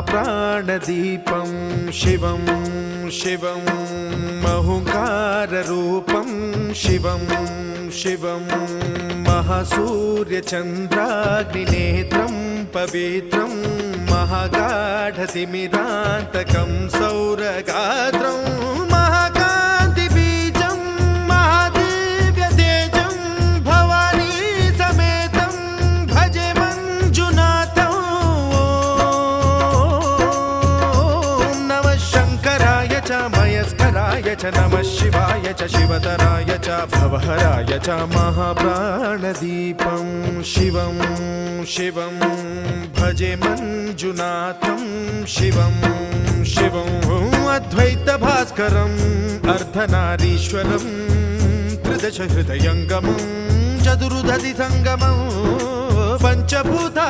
महाप्राणदीपं शिवं शिवं महुङ्काररूपं शिवं शिवं महासूर्यचन्द्राग्निनेत्रं पवित्रं महागाढतिमिरान्तकं सौरगात्रं महाकान्तिबीजं महादिव्यतेजं भवानी समेतं भजे मञ्जुनाथं। ॐ नमः शङ्कराय च मयस्कराय च नमः शिवाय च शिवतराय च भवहराय च महाप्राणदीपं शिवं शिवं भजे मञ्जुनाथं शिवं शिवं अद्वैतभास्करम् अर्धनारीश्वरं त्रिदश हृदयङ्गमं चतुर्दधि सङ्गमं पञ्चभूता